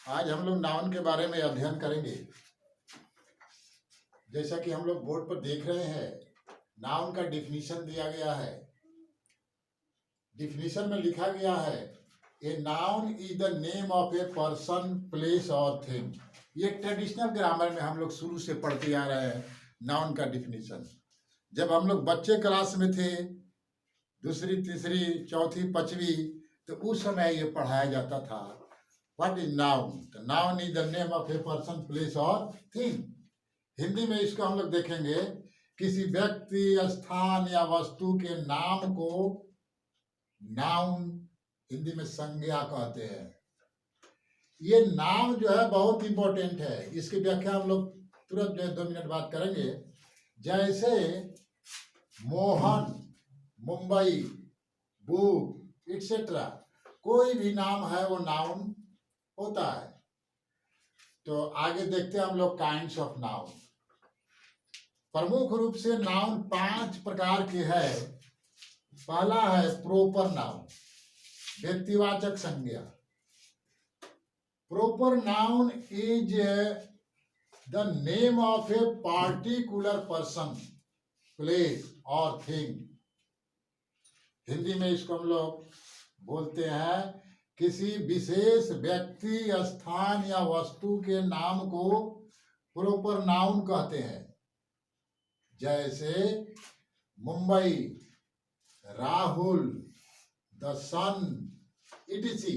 आज हम लोग नाउन के बारे में अध्ययन करेंगे। जैसा कि हम लोग बोर्ड पर देख रहे हैं, नाउन का डिफिनीशन दिया गया है। डिफिनीशन में लिखा गया है, a noun is the name of a person, place और थिंग। ये ट्रेडिशनल ग्रामर में हम लोग शुरू से पढ़ते आ रहे हैं। नाउन का डिफिनीशन जब हम लोग बच्चे क्लास में थे, दूसरी, तीसरी, चौथी, पांचवी, तो उस समय ये पढ़ाया जाता था। What is noun? Noun is the name of a person, place और थिंग। हिंदी में इसको हम लोग देखेंगे, किसी व्यक्ति, स्थान या वस्तु के नाम को नाउन हिंदी में संज्ञा कहते हैं। ये नाम जो है बहुत इंपॉर्टेंट है। इसकी व्याख्या हम लोग तुरंत जो है 2 मिनट बाद करेंगे। जैसे मोहन, मुंबई, बुक, इट्सेट्रा, कोई भी नाम है वो नाउन होता है। तो आगे देखते हैं हम लोग काइंड्स ऑफ नाउन। प्रमुख रूप से नाउन 5 प्रकार के है। पहला है प्रोपर नाउन, व्यक्तिवाचक संज्ञा। Proper noun is the name of a particular person, place और थिंग। हिंदी में इसको हम लोग बोलते हैं, किसी विशेष व्यक्ति, स्थान या वस्तु के नाम को प्रोपर नाउन कहते हैं। जैसे Mumbai, Rahul, the sun, etc.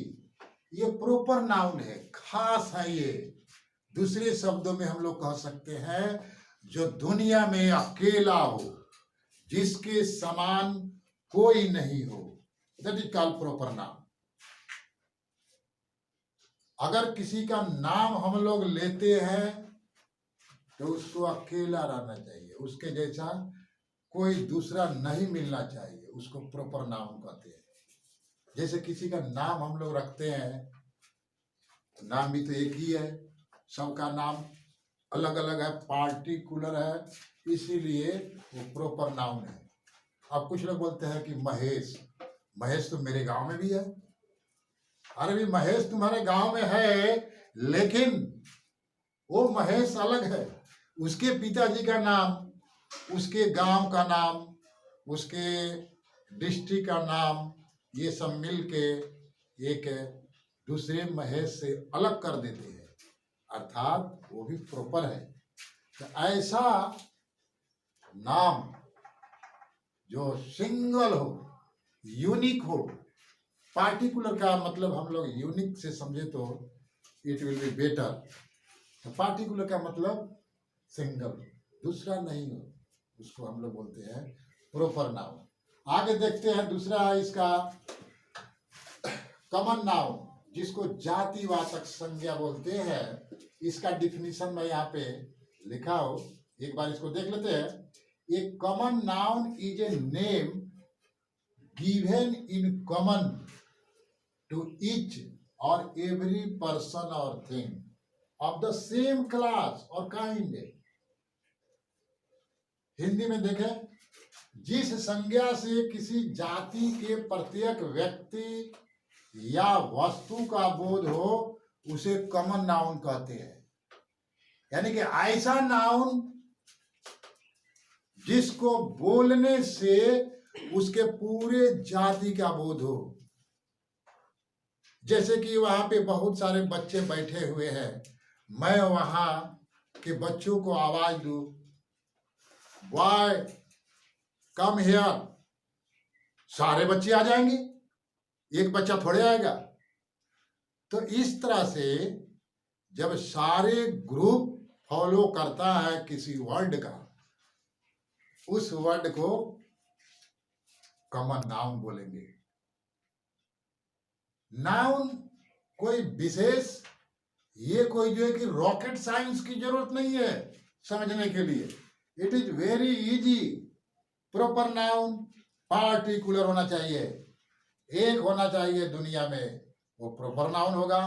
ये प्रोपर नाउन है, खास है ये। दूसरे शब्दों में हम लोग कह सकते हैं, जो दुनिया में अकेला हो, जिसके समान कोई नहीं हो, that is called proper noun. अगर किसी का नाम हम लोग लेते हैं तो उसको अकेला रहना चाहिए, उसके जैसा कोई दूसरा नहीं मिलना चाहिए, उसको प्रॉपर नाउन कहते हैं। जैसे किसी का नाम हम लोग रखते हैं, तो नाम भी तो एक ही है, सबका नाम अलग अलग है, पार्टिकुलर है, इसीलिए वो प्रॉपर नाउन है। अब कुछ लोग बोलते हैं कि महेश, महेश तो मेरे गांव में भी है। अरे भी महेश तुम्हारे गांव में है, लेकिन वो महेश अलग है। उसके पिताजी का नाम, उसके गांव का नाम, उसके डिस्ट्रिक्ट का नाम, ये सब मिलके एक दूसरे महेश से अलग कर देते हैं, अर्थात वो भी प्रॉपर है। तो ऐसा नाम जो सिंगल हो, यूनिक हो। पार्टिकुलर का मतलब हम लोग यूनिक से समझे तो इट विल बी बेटर। तो पार्टिकुलर का मतलब सिंगल, दूसरा नहीं हो, उसको हम लोग बोलते हैं प्रॉपर नाउन। आगे देखते हैं दूसरा है इसका कॉमन नाउन, जिसको जातिवाचक संज्ञा बोलते हैं। इसका डिफिनीशन मैं यहाँ पे लिखा हो, एक बार इसको देख लेते हैं। A common noun is a name given in common to each और एवरी पर्सन और thing of the same class और काइंड। हिंदी में देखें, जिस संज्ञा से किसी जाति के प्रत्येक व्यक्ति या वस्तु का बोध हो, उसे कॉमन नाउन कहते हैं। यानी कि ऐसा नाउन जिसको बोलने से उसके पूरे जाति का बोध हो। जैसे कि वहां पे बहुत सारे बच्चे बैठे हुए हैं, मैं वहां के बच्चों को आवाज दूं, बॉय कम हियर, सारे बच्चे आ जाएंगे, एक बच्चा थोड़े आएगा। तो इस तरह से जब सारे ग्रुप फॉलो करता है किसी वर्ड का, उस वर्ड को कॉमन नाउन बोलेंगे। नाउन कोई विशेष, ये कोई जो है कि रॉकेट साइंस की जरूरत नहीं है समझने के लिए। It is very easy. Proper noun particular होना चाहिए, एक होना चाहिए दुनिया में, वो प्रॉपर नाउन होगा।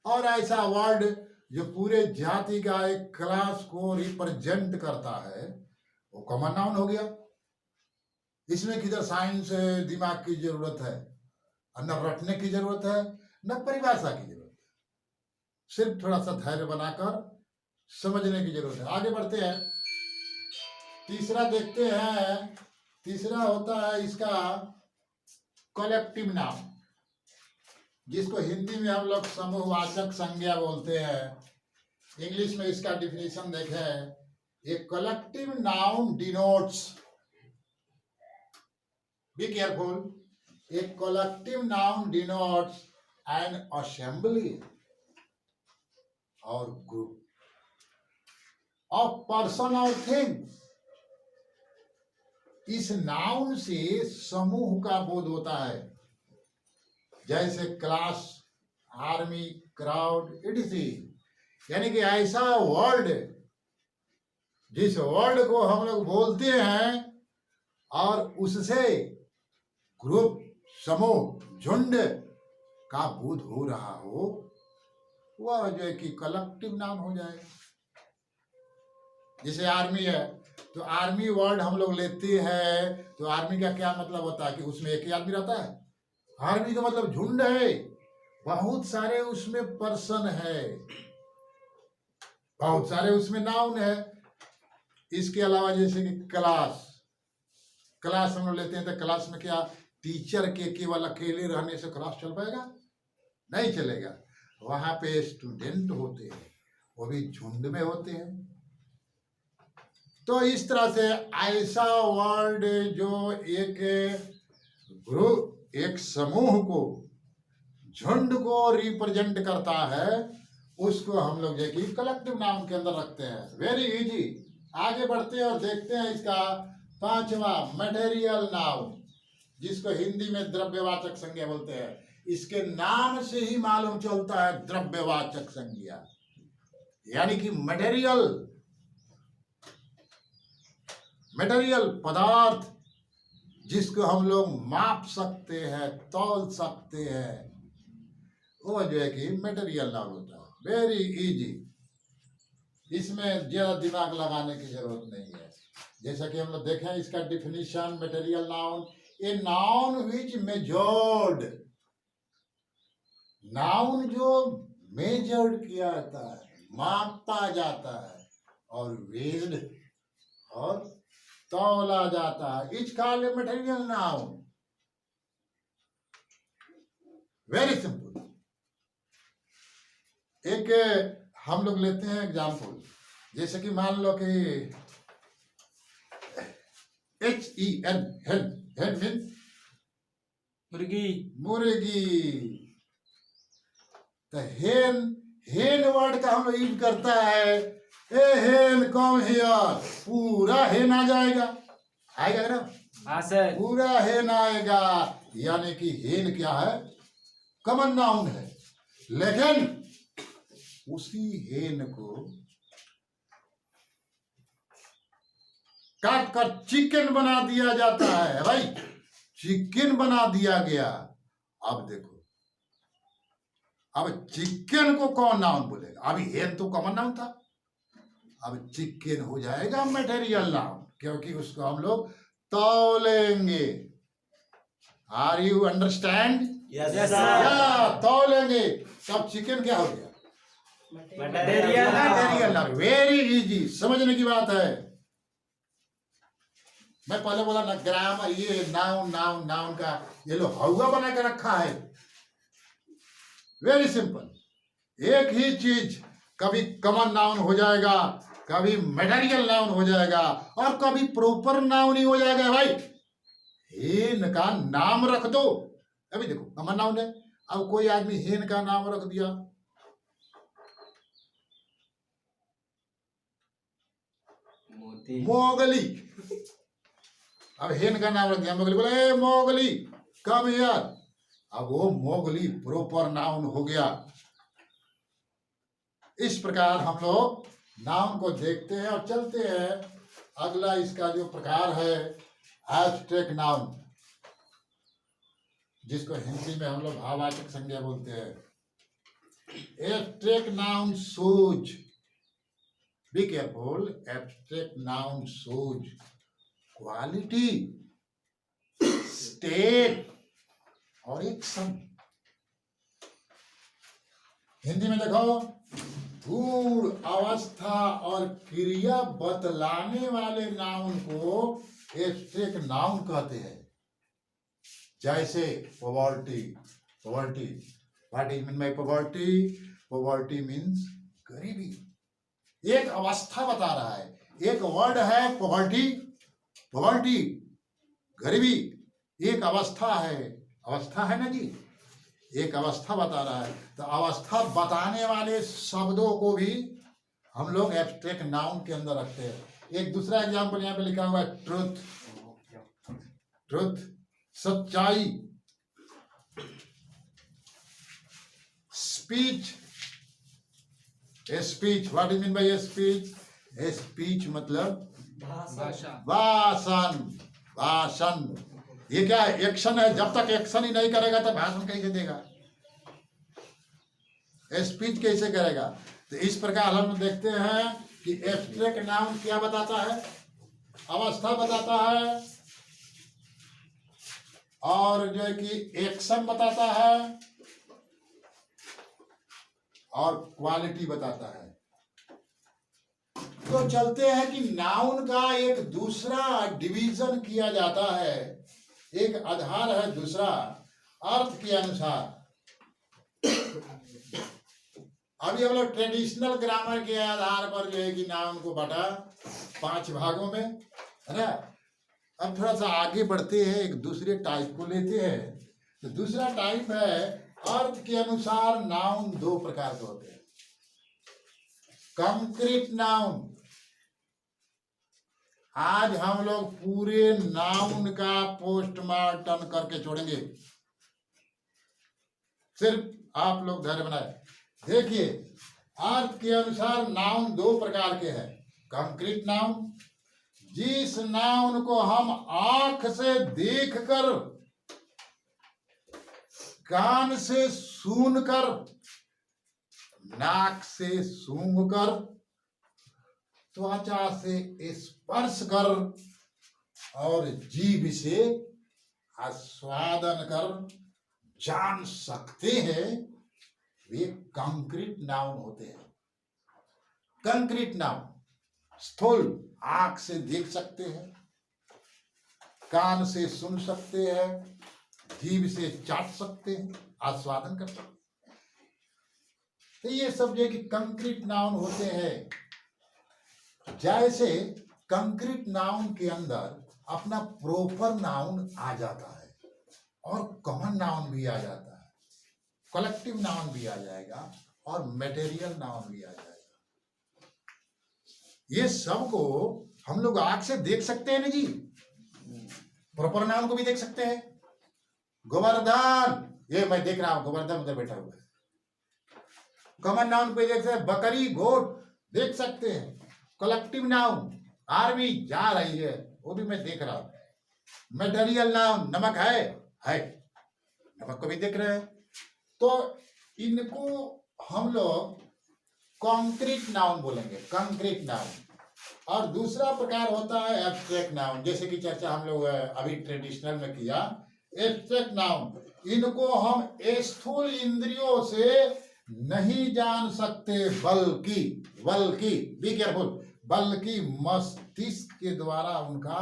और ऐसा वर्ड जो पूरे जाति का एक क्लास को रिप्रेजेंट करता है, वो कॉमन नाउन हो गया। इसमें किधर साइंस दिमाग की जरूरत है, न रटने की जरूरत है, न परिभाषा की जरूरत है। सिर्फ थोड़ा सा धैर्य बनाकर समझने की जरूरत है। आगे बढ़ते हैं। तीसरा देखते हैं। तीसरा होता है इसका कलेक्टिव नाउन, जिसको हिंदी में हम लोग समूहवाचक संज्ञा बोलते हैं। इंग्लिश में इसका डिफिनेशन देखें। A collective noun denotes, be careful, a collective noun denotes N assembly और ग्रुप ऑफ पर्सन और थिंग्स। इस नाउन से समूह का बोध होता है, जैसे क्लास, आर्मी, क्राउड, इटीसी। यानी कि ऐसा वर्ड, जिस वर्ड को हम लोग बोलते हैं और उससे ग्रुप, समूह, झुंड का बोध हो रहा हो, वह जो है कि कलेक्टिव नाउन हो जाएगा। जैसे आर्मी है, तो आर्मी वर्ड हम लोग लेते हैं, तो आर्मी का क्या मतलब होता है कि उसमें एक ही आदमी रहता है। आर्मी का मतलब झुंड है, बहुत सारे उसमें पर्सन है, बहुत सारे उसमें नाउन है। इसके अलावा जैसे कि क्लास, क्लास हम लोग लेते हैं, तो क्लास में क्या टीचर के केवल अकेले रहने से क्लास चल पाएगा? नहीं चलेगा। वहां पे स्टूडेंट होते हैं, वो भी झुंड में होते हैं। तो इस तरह से ऐसा वर्ड जो एक ग्रुप, एक समूह को, झुंड को रिप्रेजेंट करता है, उसको हम लोग जो कि कलेक्टिव नाउन के अंदर रखते हैं। Very easy. आगे बढ़ते हैं और देखते हैं इसका पांचवा मटेरियल नाउन, जिसको हिंदी में द्रव्यवाचक संज्ञा बोलते हैं। इसके नाम से ही मालूम चलता है द्रव्यवाचक संज्ञा, यानी कि मटेरियल, मटेरियल पदार्थ, जिसको हम लोग माप सकते हैं, तौल सकते हैं, वो जो है कि मटेरियल नाउन होता है। वेरी इजी, इसमें ज्यादा दिमाग लगाने की जरूरत नहीं है। जैसा कि हम लोग देखें इसका definition, material noun, a noun which measured, noun जो मेजर्ड किया जाता है, मापा जाता है, और वेल्ड और तौला जाता है, it's called a material noun. Very simple. एक हम लोग लेते हैं एग्जाम्पल, जैसे कि मान लो कि HEN, हेन, हेन मीन्स मुर्गी। मुर्गी। तो हेन, हेन वर्ड का हम लोग यूज करता है। ए हेन कम हियर, पूरा हेन आ जाएगा, आएगा ना? हाँ सर। पूरा हेन आएगा। यानी कि हेन क्या है? कॉमन नाउन है। लेकिन उसी हेन को काट कर चिकन बना दिया जाता है। भाई चिकन बना दिया गया। अब देखो, अब चिकन को कौन नाउन बोलेगा? अभी हेन तो कॉमन नाउन था, अब चिकन हो जाएगा मटेरियल नाउन, क्योंकि उसको हम लोग तौलेंगे। Are you understand? Yes sir. या तौलेंगे, तब चिकन क्या हो गया? Material noun. वेरी इजी, समझने की बात है। मैं पहले बोला ना, ग्रामर, ये नाउन नाउन नाउन का ये लो हवा बना के रखा है। Very simple. एक ही चीज कभी कॉमन नाउन हो जाएगा, कभी मटेरियल नाउन हो जाएगा, और कभी प्रॉपर नाउन ही हो जाएगा। भाई हेन का नाम रख दो, अभी देखो कॉमन नाउन है, अब कोई आदमी हेन का नाम रख दिया, मोगली। अब हेन का नाम रख दिया मोगली, बोले ए मोगली कम हियर, अब वो मोगली प्रॉपर नाउन हो गया। इस प्रकार हम लोग नाउन को देखते हैं और चलते हैं। अगला इसका जो प्रकार है एब्स्ट्रैक्ट नाउन, जिसको हिंदी में हम लोग भाववाचक संज्ञा बोलते हैं। Abstract noun shows, be careful, abstract noun shows quality, state और एक्शन। हिंदी में देखो, गुण, अवस्था और क्रिया बतलाने वाले नाउन को एब्स्ट्रैक्ट नाउन कहते हैं। जैसे poverty, poverty, what is mean by poverty? Poverty means गरीबी। एक अवस्था बता रहा है, एक वर्ड है पॉवर्टी, पॉवर्टी गरीबी, एक अवस्था है, अवस्था है ना जी, एक अवस्था बता रहा है। तो अवस्था बताने वाले शब्दों को भी हम लोग एब्स्ट्रैक्ट नाउन के अंदर रखते हैं। एक दूसरा एग्जाम्पल यहाँ पे लिखा हुआ है, ट्रुथ, ट्रुथ सच्चाई, speech, speech, what is mean by speech? Speech मतलब भाषा। भाषण, भाषण। ये क्या है? एक्शन है। जब तक एक्शन ही नहीं करेगा तो भाषण कैसे देगा? स्पीच कैसे करेगा? तो इस प्रकार हम देखते हैं कि एब्स्ट्रैक्ट नाउन क्या बताता है? अवस्था बताता है, और जो है कि एक्शन बताता है, और क्वालिटी बताता है। तो चलते हैं कि नाउन का एक दूसरा डिवीजन किया जाता है। एक आधार है दूसरा, अर्थ के अनुसार। अभी हम लोग ट्रेडिशनल ग्रामर के आधार पर जो है कि नाउन को बांटा 5 भागों में, है ना। अब थोड़ा सा आगे बढ़ते हैं, एक दूसरे टाइप को लेते हैं। तो दूसरा टाइप है, अर्थ के अनुसार नाउन 2 प्रकार के होते हैं। Concrete noun. आज हम लोग पूरे नाउन का पोस्टमार्टम करके छोड़ेंगे, सिर्फ आप लोग धैर्य बनाए। देखिए, अर्थ के अनुसार नाउन 2 प्रकार के हैं। कंक्रीट नाउन, जिस नाउन को हम आंख से देखकर, कान से सुनकर, नाक से सूंघकर, त्वचा से स्पर्श कर और जीभ से आस्वादन कर जान सकते हैं, वे कंक्रीट नाउन होते हैं। कंक्रीट नाउन स्थूल, आंख से देख सकते हैं, कान से सुन सकते हैं, जीभ से चाट सकते हैं, आस्वादन कर सकते हैं। तो ये सब जो है कि कंक्रीट नाउन होते हैं। जैसे कंक्रीट नाउन के अंदर अपना प्रॉपर नाउन आ जाता है, और कॉमन नाउन भी आ जाता है, कलेक्टिव नाउन भी आ जाएगा, और मटेरियल नाउन भी आ जाएगा। ये सब को हम लोग आंख से देख सकते हैं ना जी। प्रॉपर नाउन को भी देख सकते हैं। गोवर्धन, ये मैं देख रहा हूं, गोवर्धन उधर बैठा हुआ है। कॉमन नाउन पे देख सकते हैं, बकरी, गोट देख सकते हैं। कलेक्टिव नाउन, आर्मी जा रही है, वो भी मैं देख रहा हूं। मटेरियल नाउन, नमक है, नमक को भी देख रहे हैं। तो इनको हम लोग कॉन्क्रीट नाउन बोलेंगे, कंक्रीट नाउन। और दूसरा प्रकार होता है एब्स्ट्रैक्ट नाउन, जैसे कि चर्चा हम लोग अभी ट्रेडिशनल में किया। एब्स्ट्रैक्ट नाउन, इनको हम स्थूल इंद्रियों से नहीं जान सकते, बल्कि बी केयरफुल, बल्कि मस्तिष्क के द्वारा उनका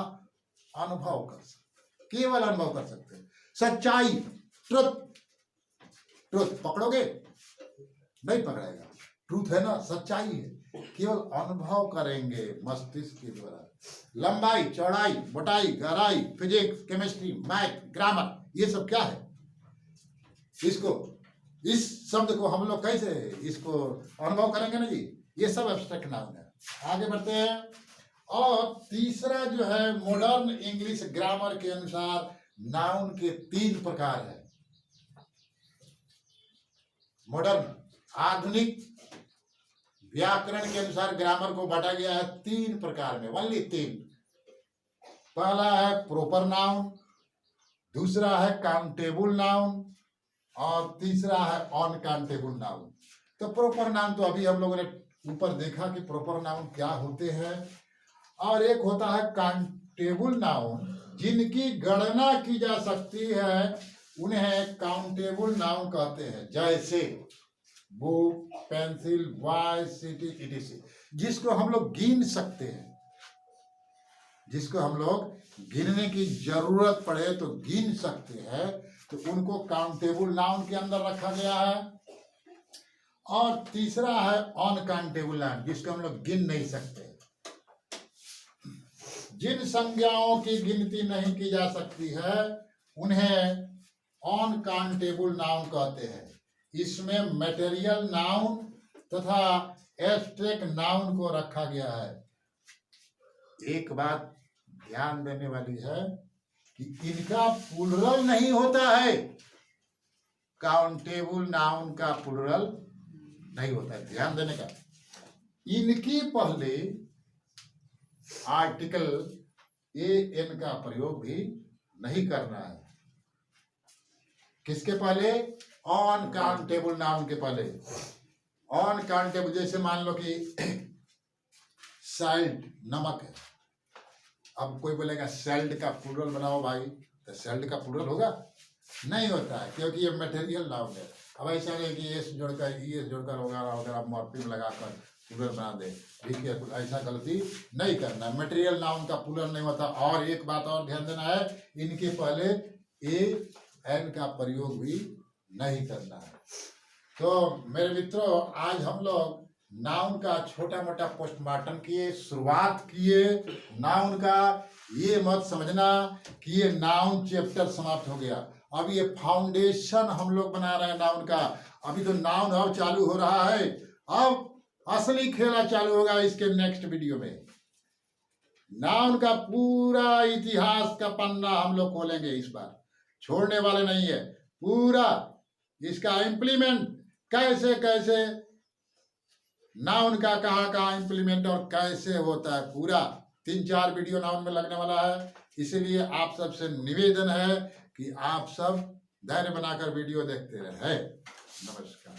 अनुभव कर सकते, केवल अनुभव कर सकते हैं। सच्चाई, ट्रुथ, ट्रुथ पकड़ोगे नहीं पकड़ेगा, ट्रूथ है ना, सच्चाई है, केवल अनुभव करेंगे मस्तिष्क के द्वारा। लंबाई, चौड़ाई, मोटाई, गहराई, फिजिक्स, केमिस्ट्री, मैथ, ग्रामर, ये सब क्या है? इसको, इस शब्द को हम लोग कैसे इसको अनुभव करेंगे ना जी। ये सब एब्स्ट्रैक्ट नाउन है। आगे बढ़ते हैं। और तीसरा जो है, मॉडर्न इंग्लिश ग्रामर के अनुसार नाउन के 3 प्रकार है। मॉडर्न, आधुनिक व्याकरण के अनुसार ग्रामर को बांटा गया है 3 प्रकार में, ओनली 3। पहला है प्रॉपर नाउन, दूसरा है काउंटेबल नाउन, और तीसरा है अनकाउंटेबल नाउन। तो प्रॉपर नाउन तो अभी हम लोगों ने ऊपर देखा कि प्रॉपर नाउन क्या होते हैं। और एक होता है काउंटेबल नाउन, जिनकी गणना की जा सकती है, उन्हें काउंटेबल नाउन कहते हैं। जैसे book, pencil, voice, city, etc, जिसको हम लोग गिन सकते हैं, जिसको हम लोग गिनने की जरूरत पड़े तो गिन सकते हैं, तो उनको काउंटेबल नाउन के अंदर रखा गया है। और तीसरा है अनकाउंटेबल नाउन, जिसको हम लोग गिन नहीं सकते, जिन संज्ञाओं की गिनती नहीं की जा सकती है उन्हें अनकाउंटेबल नाउन कहते हैं। इसमें मटेरियल नाउन तथा एब्स्ट्रैक्ट नाउन को रखा गया है। एक बात ध्यान देने वाली है कि इनका प्लुरल नहीं होता है, काउंटेबल नाउन का प्लुरल नहीं होता है, ध्यान देने का। इनकी पहले आर्टिकल एन का प्रयोग भी नहीं करना है। किसके पहले? अनकाउंटेबल नाउन के पहले। अनकाउंटेबल, जैसे मान लो कि साल्ट, नमक है, अब कोई बोलेगा सैल्ड का प्लुरल बनाओ भाई, तो सैल्ड का प्लुरल होगा? नहीं होता है, क्योंकि ये मटेरियल नाउन है। अब ऐसा नहीं कि एस जोड़कर ईएस जोड़कर वगैरह वगैरह मॉर्फिम लगाकर प्लुरल बना दे, ठीक है, ऐसा गलती नहीं करना। मटेरियल नाउन का प्लुरल नहीं होता। और एक बात और ध्यान देना है, इनके पहले ए एन का प्रयोग भी नहीं करना है। तो मेरे मित्रों, आज हम लोग नाउन का छोटा मोटा पोस्टमार्टम किए, शुरुआत किए नाउन का। ये मत समझना कि ये नाउन चैप्टर समाप्त हो गया, अब ये फाउंडेशन हम लोग बना रहे हैं नाउन का। अभी तो नाउन अब चालू हो रहा है, अब असली खेला चालू होगा इसके नेक्स्ट वीडियो में। नाउन का पूरा इतिहास का पन्ना हम लोग खोलेंगे इस बार, छोड़ने वाले नहीं है। पूरा इसका इम्प्लीमेंट कैसे कैसे, नाउन का कहाँ कहाँ इम्प्लीमेंट और कैसे होता है, पूरा 3-4 वीडियो नाउन में लगने वाला है। इसीलिए आप सबसे निवेदन है कि आप सब धैर्य बनाकर वीडियो देखते रहे। नमस्कार।